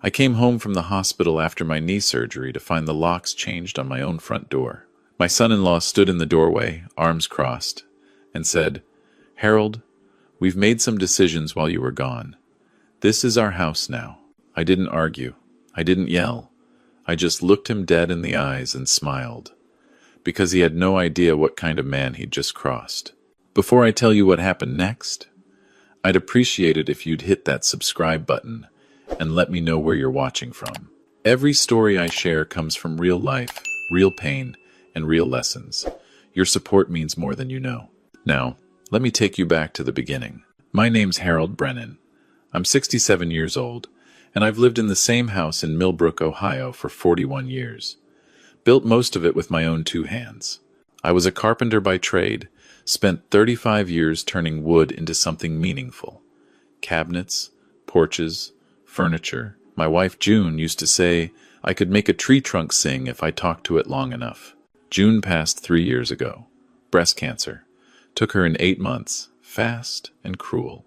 I came home from the hospital after my knee surgery to find the locks changed on my own front door. My son-in-law stood in the doorway, arms crossed, and said, "Harold, we've made some decisions while you were gone. This is our house now." I didn't argue. I didn't yell. I just looked him dead in the eyes and smiled, because he had no idea what kind of man he'd just crossed. Before I tell you what happened next, I'd appreciate it if you'd hit that subscribe button and let me know where you're watching from. Every story I share comes from real life, real pain, and real lessons. Your support means more than you know. Now, let me take you back to the beginning. My name's Harold Brennan. I'm 67 years old, and I've lived in the same house in Millbrook, Ohio for 41 years. Built most of it with my own two hands. I was a carpenter by trade, spent 35 years turning wood into something meaningful. Cabinets, porches, furniture. My wife June used to say I could make a tree trunk sing if I talked to it long enough. June passed 3 years ago. Breast cancer. Took her in 8 months. Fast and cruel.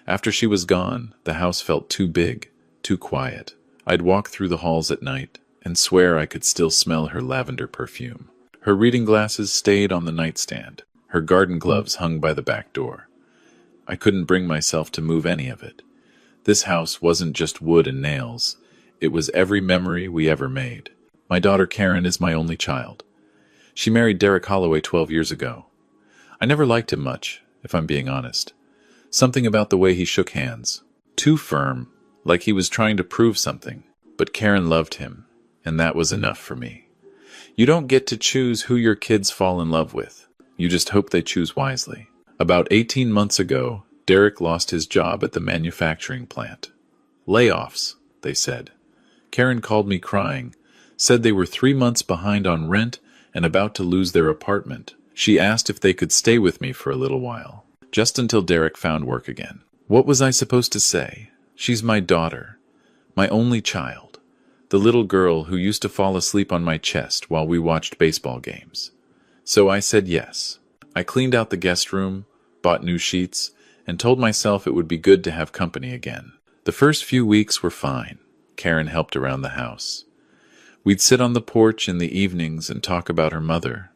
After she was gone, the house felt too big, too quiet. I'd walk through the halls at night and swear I could still smell her lavender perfume. Her reading glasses stayed on the nightstand. Her garden gloves hung by the back door. I couldn't bring myself to move any of it. This house wasn't just wood and nails. It was every memory we ever made. My daughter Karen is my only child. She married Derek Holloway 12 years ago. I never liked him much, if I'm being honest. Something about the way he shook hands. Too firm, like he was trying to prove something. But Karen loved him, and that was enough for me. You don't get to choose who your kids fall in love with. You just hope they choose wisely. About 18 months ago, Derek lost his job at the manufacturing plant. Layoffs, they said. Karen called me crying, said they were 3 months behind on rent and about to lose their apartment. She asked if they could stay with me for a little while, just until Derek found work again. What was I supposed to say? She's my daughter, my only child, the little girl who used to fall asleep on my chest while we watched baseball games. So I said yes. I cleaned out the guest room, bought new sheets, and told myself it would be good to have company again. The first few weeks were fine. Karen helped around the house. We'd sit on the porch in the evenings and talk about her mother,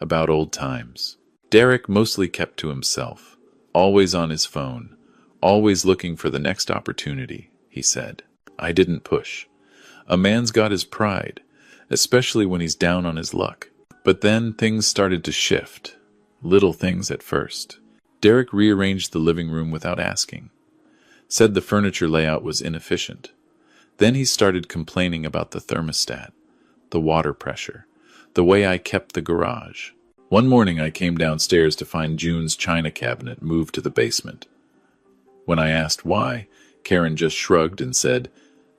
about old times. Derek mostly kept to himself, always on his phone, always looking for the next opportunity, he said. I didn't push. A man's got his pride, especially when he's down on his luck. But then things started to shift. Little things at first. Derek rearranged the living room without asking. Said the furniture layout was inefficient. Then he started complaining about the thermostat, the water pressure, the way I kept the garage. One morning I came downstairs to find June's china cabinet moved to the basement. When I asked why, Karen just shrugged and said,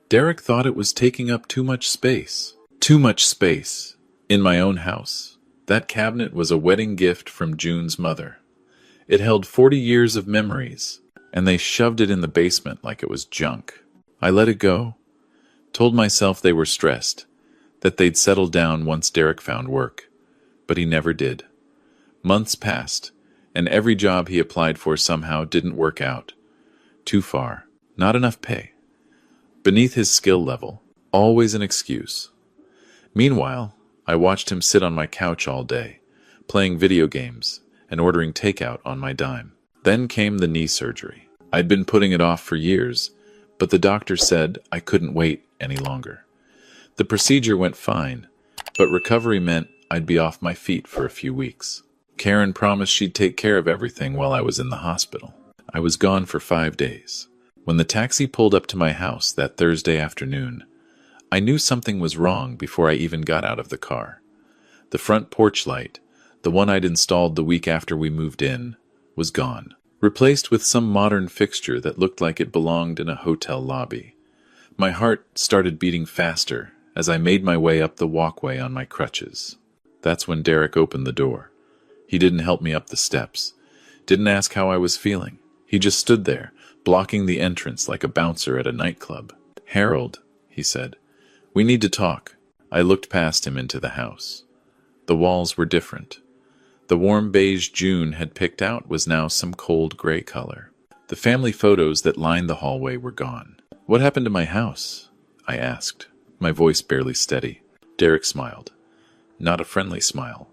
Derek thought it was taking up too much space. Too much space. In my own house. That cabinet was a wedding gift from June's mother. It held 40 years of memories, and they shoved it in the basement like it was junk. I let it go. Told myself they were stressed, that they'd settle down once Derek found work. But he never did. Months passed, and every job he applied for somehow didn't work out. Too far. Not enough pay. Beneath his skill level. Always an excuse. Meanwhile, I watched him sit on my couch all day, playing video games and ordering takeout on my dime. Then came the knee surgery. I'd been putting it off for years, but the doctor said I couldn't wait any longer. The procedure went fine, but recovery meant I'd be off my feet for a few weeks. Karen promised she'd take care of everything while I was in the hospital. I was gone for 5 days. When the taxi pulled up to my house that Thursday afternoon, I knew something was wrong before I even got out of the car. The front porch light, the one I'd installed the week after we moved in, was gone, replaced with some modern fixture that looked like it belonged in a hotel lobby. My heart started beating faster as I made my way up the walkway on my crutches. That's when Derek opened the door. He didn't help me up the steps, didn't ask how I was feeling. He just stood there, blocking the entrance like a bouncer at a nightclub. "Harold," he said, "we need to talk." I looked past him into the house. The walls were different. The warm beige June had picked out was now some cold gray color. The family photos that lined the hallway were gone. "What happened to my house?" I asked, my voice barely steady. Derek smiled. Not a friendly smile.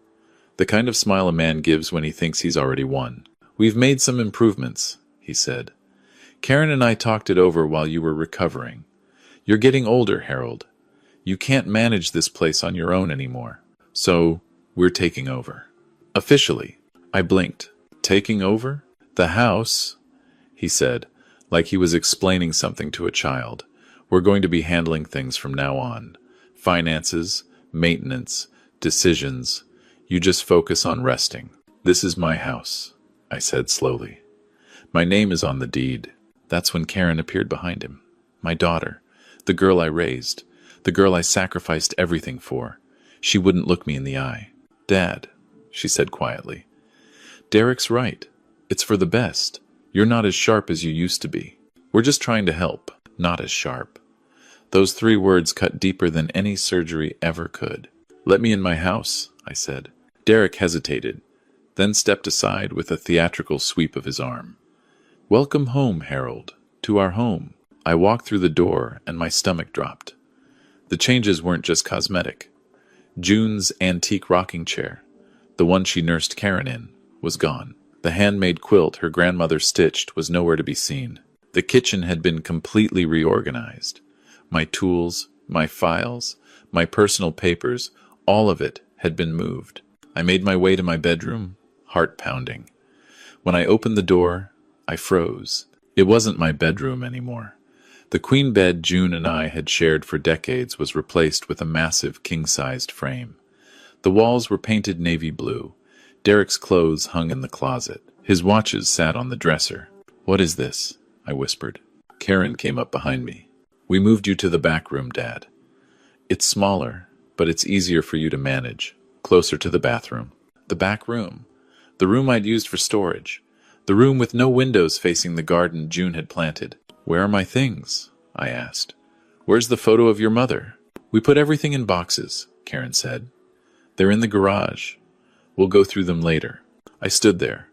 The kind of smile a man gives when he thinks he's already won. We've made some improvements, he said. Karen and I talked it over while you were recovering. You're getting older, Harold. You can't manage this place on your own anymore. So, we're taking over. Officially. I blinked. Taking over? The house? He said, like he was explaining something to a child. We're going to be handling things from now on. Finances, maintenance, decisions. You just focus on resting. This is my house, I said slowly. My name is on the deed. That's when Karen appeared behind him. My daughter. The girl I raised. The girl I sacrificed everything for. She wouldn't look me in the eye. Dad, she said quietly. Derek's right. It's for the best. You're not as sharp as you used to be. We're just trying to help, not as sharp. Those 3 words cut deeper than any surgery ever could. Let me in my house, I said. Derek hesitated, then stepped aside with a theatrical sweep of his arm. Welcome home, Harold, to our home. I walked through the door and my stomach dropped. The changes weren't just cosmetic. June's antique rocking chair, the one she nursed Karen in, was gone. The handmade quilt her grandmother stitched was nowhere to be seen. The kitchen had been completely reorganized. My tools, my files, my personal papers, all of it had been moved. I made my way to my bedroom, heart pounding. When I opened the door, I froze. It wasn't my bedroom anymore. The queen bed June and I had shared for decades was replaced with a massive king-sized frame. The walls were painted navy blue. Derek's clothes hung in the closet. His watches sat on the dresser. What is this? I whispered. Karen came up behind me. We moved you to the back room, Dad. It's smaller, but it's easier for you to manage, closer to the bathroom. The back room. The room I'd used for storage. The room with no windows facing the garden June had planted. Where are my things? I asked. Where's the photo of your mother? We put everything in boxes, Karen said. They're in the garage. We'll go through them later. I stood there,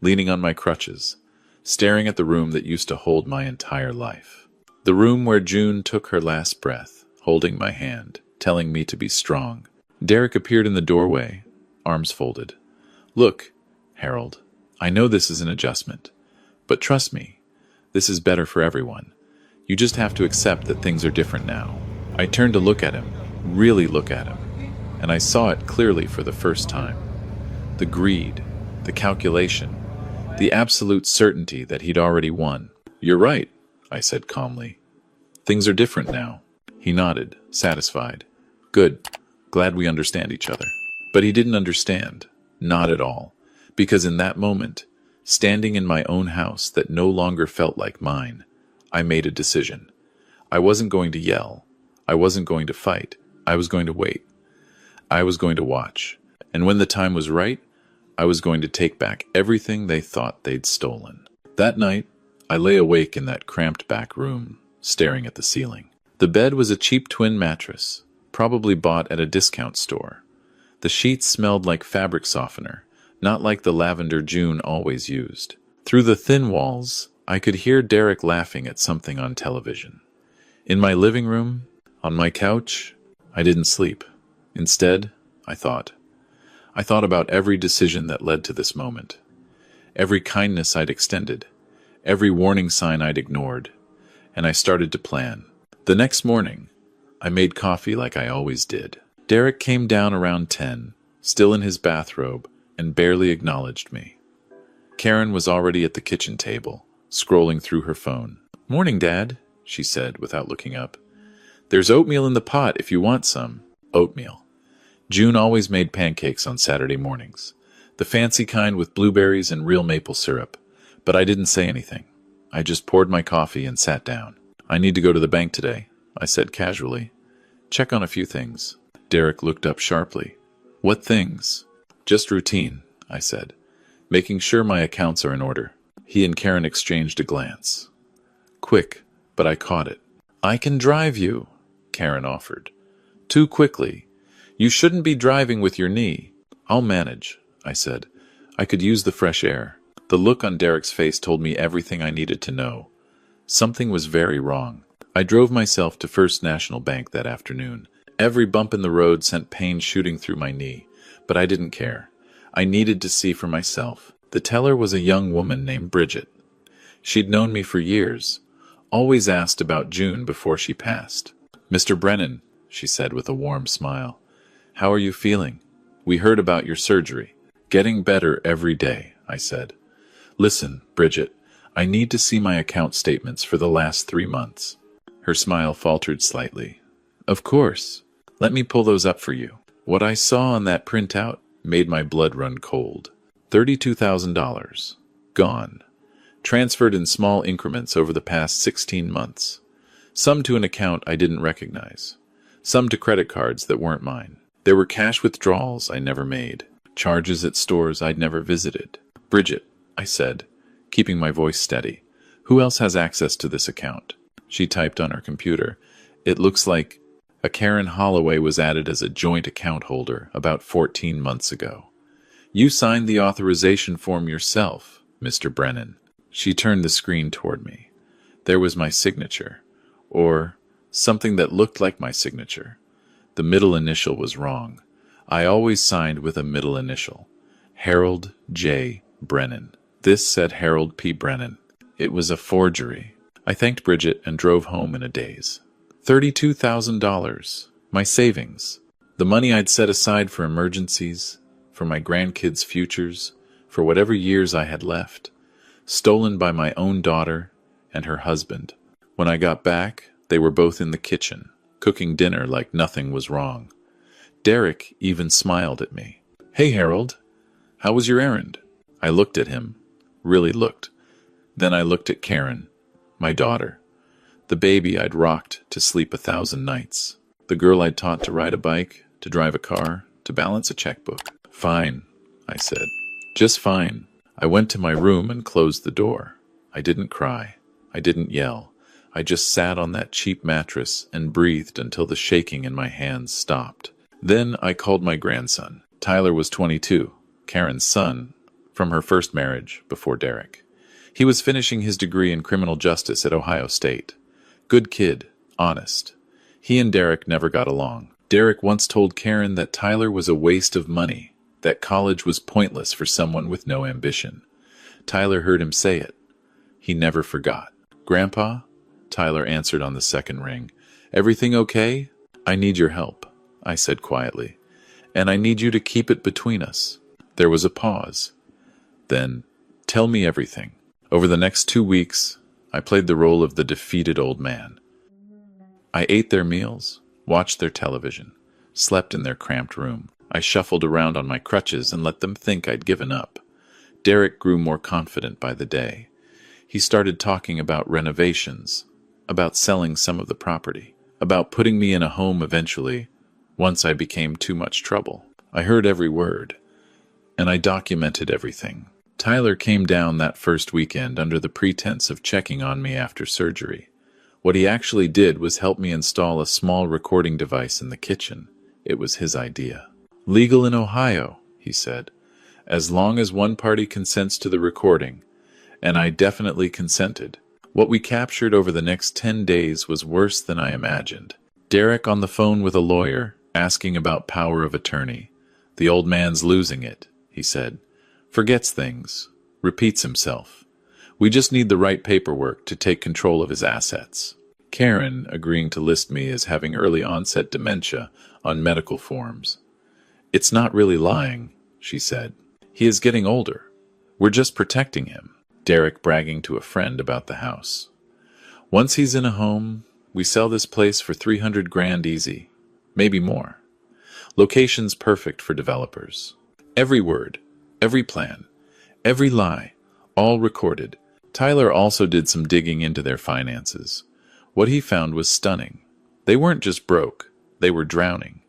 leaning on my crutches, staring at the room that used to hold my entire life. The room where June took her last breath, holding my hand, telling me to be strong. Derek appeared in the doorway, arms folded. Look, Harold, I know this is an adjustment, but trust me, this is better for everyone. You just have to accept that things are different now. I turned to look at him, really look at him, and I saw it clearly for the first time. The greed, the calculation, the absolute certainty that he'd already won. You're right, I said calmly. Things are different now. He nodded, satisfied. Good. Glad we understand each other. But he didn't understand. Not at all. Because in that moment, standing in my own house that no longer felt like mine, I made a decision. I wasn't going to yell. I wasn't going to fight. I was going to wait. I was going to watch. And when the time was right, I was going to take back everything they thought they'd stolen. That night, I lay awake in that cramped back room, staring at the ceiling. The bed was a cheap twin mattress, probably bought at a discount store. The sheets smelled like fabric softener, not like the lavender June always used. Through the thin walls, I could hear Derek laughing at something on television. In my living room, on my couch, I didn't sleep. Instead, I thought about every decision that led to this moment, every kindness I'd extended, every warning sign I'd ignored, and I started to plan. The next morning, I made coffee like I always did. Derek came down around 10, still in his bathrobe, and barely acknowledged me. Karen was already at the kitchen table, scrolling through her phone. Morning, Dad, she said without looking up. There's oatmeal in the pot if you want some. Oatmeal. June always made pancakes on Saturday mornings, the fancy kind with blueberries and real maple syrup, but I didn't say anything. I just poured my coffee and sat down. I need to go to the bank today, I said casually. Check on a few things. Derek looked up sharply. What things? Just routine, I said, making sure my accounts are in order. He and Karen exchanged a glance. Quick, but I caught it. I can drive you, Karen offered. Too quickly. You shouldn't be driving with your knee. I'll manage, I said. I could use the fresh air. The look on Derek's face told me everything I needed to know. Something was very wrong. I drove myself to First National Bank that afternoon. Every bump in the road sent pain shooting through my knee, but I didn't care. I needed to see for myself. The teller was a young woman named Bridget. She'd known me for years, always asked about June before she passed. "Mr. Brennan," she said with a warm smile, "how are you feeling? We heard about your surgery." "Getting better every day," I said. "Listen, Bridget, I need to see my account statements for the last 3 months. Her smile faltered slightly. "Of course. Let me pull those up for you." What I saw on that printout made my blood run cold. $32,000. Gone. Transferred in small increments over the past 16 months. Some to an account I didn't recognize. Some to credit cards that weren't mine. There were cash withdrawals I never made. Charges at stores I'd never visited. "Bridget," I said, keeping my voice steady, "who else has access to this account?" She typed on her computer. "It looks like a Karen Holloway was added as a joint account holder about 14 months ago. You signed the authorization form yourself, Mr. Brennan." She turned the screen toward me. There was my signature, or something that looked like my signature. The middle initial was wrong. I always signed with a middle initial. Harold J. Brennan. This said Harold P. Brennan. It was a forgery. I thanked Bridget and drove home in a daze. $32,000. My savings. The money I'd set aside for emergencies, for my grandkids' futures, for whatever years I had left. Stolen by my own daughter and her husband. When I got back, they were both in the kitchen, cooking dinner like nothing was wrong. Derek even smiled at me. "Hey, Harold. How was your errand?" I looked at him. Really looked. Then I looked at Karen, my daughter. The baby I'd rocked to sleep 1,000 nights. The girl I'd taught to ride a bike, to drive a car, to balance a checkbook. "Fine," I said. "Just fine." I went to my room and closed the door. I didn't cry. I didn't yell. I just sat on that cheap mattress and breathed until the shaking in my hands stopped. Then I called my grandson. Tyler was 22, Karen's son, from her first marriage before Derek. He was finishing his degree in criminal justice at Ohio State. Good kid, honest. He and Derek never got along. Derek once told Karen that Tyler was a waste of money, that college was pointless for someone with no ambition. Tyler heard him say it. He never forgot. "Grandpa?" Tyler answered on the second ring. "Everything okay?" "I need your help," I said quietly. "And I need you to keep it between us." There was a pause. Then, "Tell me everything." Over the next 2 weeks, I played the role of the defeated old man. I ate their meals, watched their television, slept in their cramped room. I shuffled around on my crutches and let them think I'd given up. Derek grew more confident by the day. He started talking about renovations, about selling some of the property, about putting me in a home eventually, once I became too much trouble. I heard every word, and I documented everything. Tyler came down that first weekend under the pretense of checking on me after surgery. What he actually did was help me install a small recording device in the kitchen. It was his idea. "Legal in Ohio," he said, "as long as one party consents to the recording," and I definitely consented. What we captured over the next 10 days was worse than I imagined. Derek on the phone with a lawyer, asking about power of attorney. "The old man's losing it," he said. "Forgets things, repeats himself. We just need the right paperwork to take control of his assets." Karen agreeing to list me as having early onset dementia on medical forms. "It's not really lying," she said. "He is getting older. We're just protecting him." Derek bragging to a friend about the house. "Once he's in a home, we sell this place for 300 grand easy, maybe more. Location's perfect for developers. Every word, every plan, every lie, all recorded." Tyler also did some digging into their finances. What he found was stunning. They weren't just broke, they were drowning.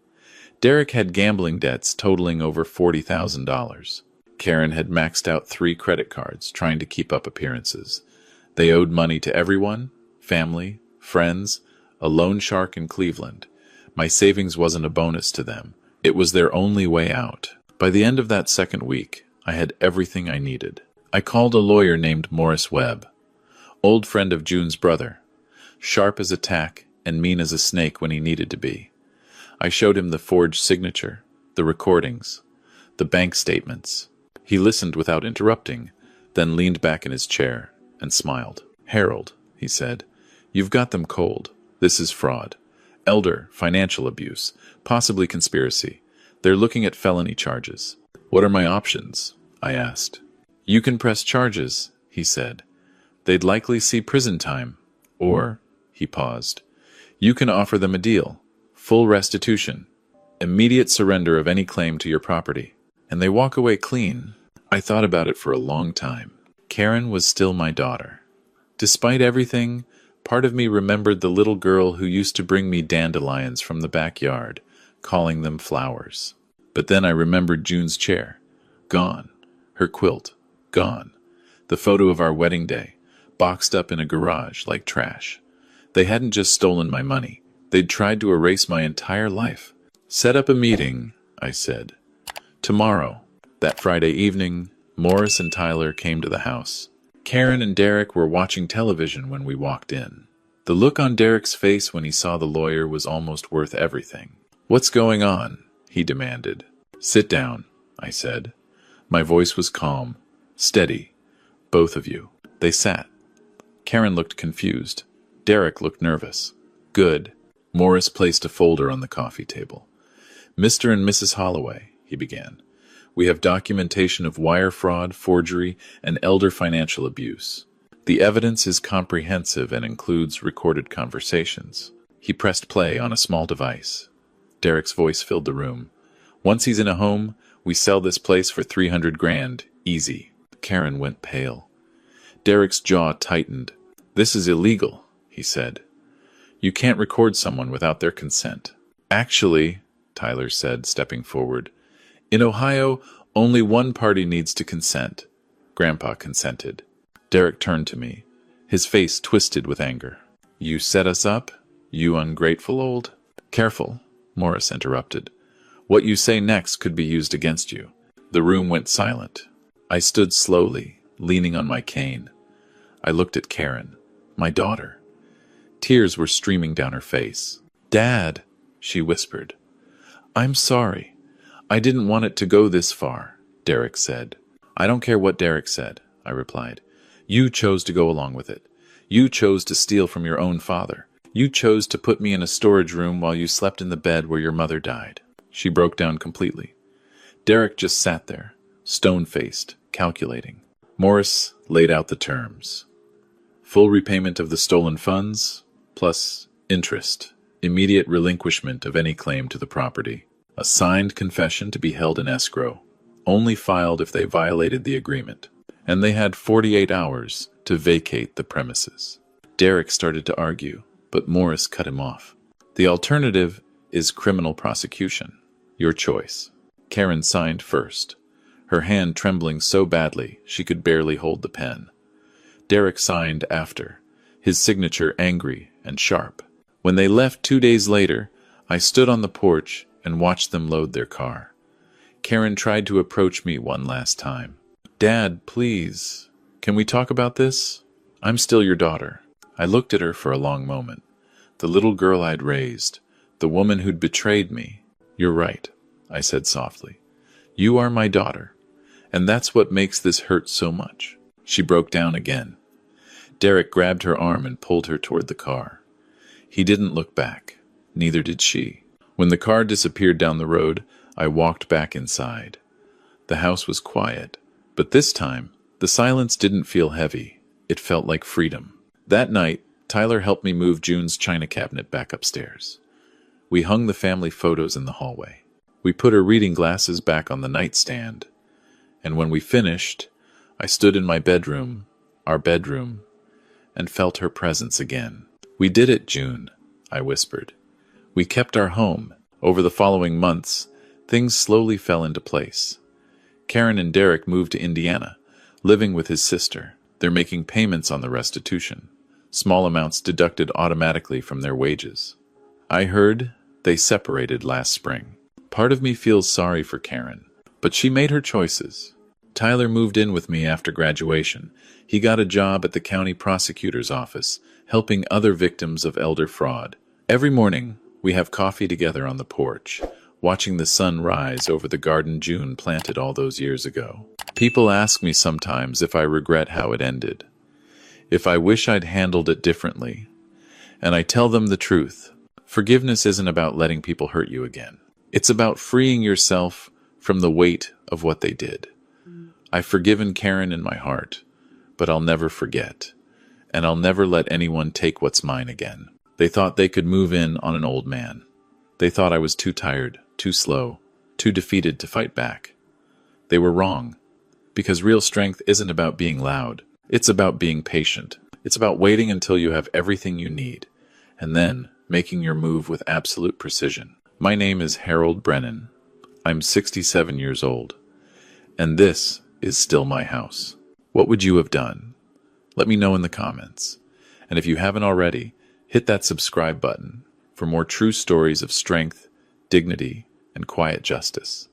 Derek had gambling debts totaling over $40,000. Karen had maxed out 3 credit cards, trying to keep up appearances. They owed money to everyone, family, friends, a loan shark in Cleveland. My savings wasn't a bonus to them. It was their only way out. By the end of that second week, I had everything I needed. I called a lawyer named Morris Webb, old friend of June's brother. sharp as a tack and mean as a snake when he needed to be. I showed him the forged signature, the recordings, the bank statements. He listened without interrupting, then leaned back in his chair and smiled. "Harold," he said, "you've got them cold. This is fraud. Elder, financial abuse, possibly conspiracy. They're looking at felony charges." "What are my options?" I asked. "You can press charges," he said. "They'd likely see prison time. Or," he paused, "you can offer them a deal. Full restitution. Immediate surrender of any claim to your property. And they walk away clean." I thought about it for a long time. Karen was still my daughter. Despite everything, part of me remembered the little girl who used to bring me dandelions from the backyard, calling them flowers. But then I remembered June's chair. Gone. Her quilt. Gone. The photo of our wedding day, boxed up in a garage like trash. They hadn't just stolen my money. They'd tried to erase my entire life. "Set up a meeting," I said. "Tomorrow." That Friday evening, Morris and Tyler came to the house. Karen and Derek were watching television when we walked in. The look on Derek's face when he saw the lawyer was almost worth everything. "What's going on?" he demanded. "Sit down," I said. My voice was calm, steady. "Both of you." They sat. Karen looked confused. Derek looked nervous. "Good." Morris placed a folder on the coffee table. "Mr. and Mrs. Holloway," he began. "We have documentation of wire fraud, forgery, and elder financial abuse. The evidence is comprehensive and includes recorded conversations." He pressed play on a small device. Derek's voice filled the room. "Once he's in a home, we sell this place for 300 grand, easy." Karen went pale. Derek's jaw tightened. "This is illegal," he said. "You can't record someone without their consent." "Actually," Tyler said, stepping forward, "in Ohio, only one party needs to consent." Grandpa consented. Derek turned to me, his face twisted with anger. "You set us up, you ungrateful old—" "Careful," Morris interrupted. "What you say next could be used against you." The room went silent. I stood slowly, leaning on my cane. I looked at Karen, my daughter. Tears were streaming down her face. "Dad," she whispered. "I'm sorry. I didn't want it to go this far," Derek said. "I don't care what Derek said," I replied. "You chose to go along with it. You chose to steal from your own father. You chose to put me in a storage room while you slept in the bed where your mother died." She broke down completely. Derek just sat there, stone-faced, calculating. Morris laid out the terms. Full repayment of the stolen funds, plus interest, immediate relinquishment of any claim to the property, a signed confession to be held in escrow, only filed if they violated the agreement, and they had 48 hours to vacate the premises. Derek started to argue, but Morris cut him off. "The alternative is criminal prosecution. Your choice." Karen signed first, her hand trembling so badly she could barely hold the pen. Derek signed after, his signature angry and sharp. When they left 2 days later, I stood on the porch and watched them load their car. Karen tried to approach me one last time. "Dad, please, can we talk about this? I'm still your daughter." I looked at her for a long moment. The little girl I'd raised, the woman who'd betrayed me. "You're right," I said softly. "You are my daughter, and that's what makes this hurt so much." She broke down again. Derek grabbed her arm and pulled her toward the car. He didn't look back. Neither did she. When the car disappeared down the road, I walked back inside. The house was quiet, but this time, the silence didn't feel heavy. It felt like freedom. That night, Tyler helped me move June's china cabinet back upstairs. We hung the family photos in the hallway. We put her reading glasses back on the nightstand. And when we finished, I stood in my bedroom, our bedroom, and felt her presence again. "We did it, June," I whispered. "We kept our home." Over the following months, things slowly fell into place. Karen and Derek moved to Indiana, living with his sister. They're making payments on the restitution, small amounts deducted automatically from their wages. I heard they separated last spring. Part of me feels sorry for Karen, but she made her choices. Tyler moved in with me after graduation. He got a job at the county prosecutor's office, helping other victims of elder fraud. Every morning, we have coffee together on the porch, watching the sun rise over the garden June planted all those years ago. People ask me sometimes if I regret how it ended, if I wish I'd handled it differently, and I tell them the truth. Forgiveness isn't about letting people hurt you again. It's about freeing yourself from the weight of what they did. I've forgiven Karen in my heart, but I'll never forget, and I'll never let anyone take what's mine again. They thought they could move in on an old man. They thought I was too tired, too slow, too defeated to fight back. They were wrong, because real strength isn't about being loud. It's about being patient. It's about waiting until you have everything you need, and then making your move with absolute precision. My name is Harold Brennan. I'm 67 years old, and this is still my house. What would you have done? Let me know in the comments. And if you haven't already, hit that subscribe button for more true stories of strength, dignity, and quiet justice.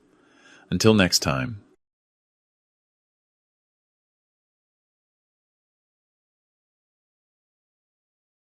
Until next time,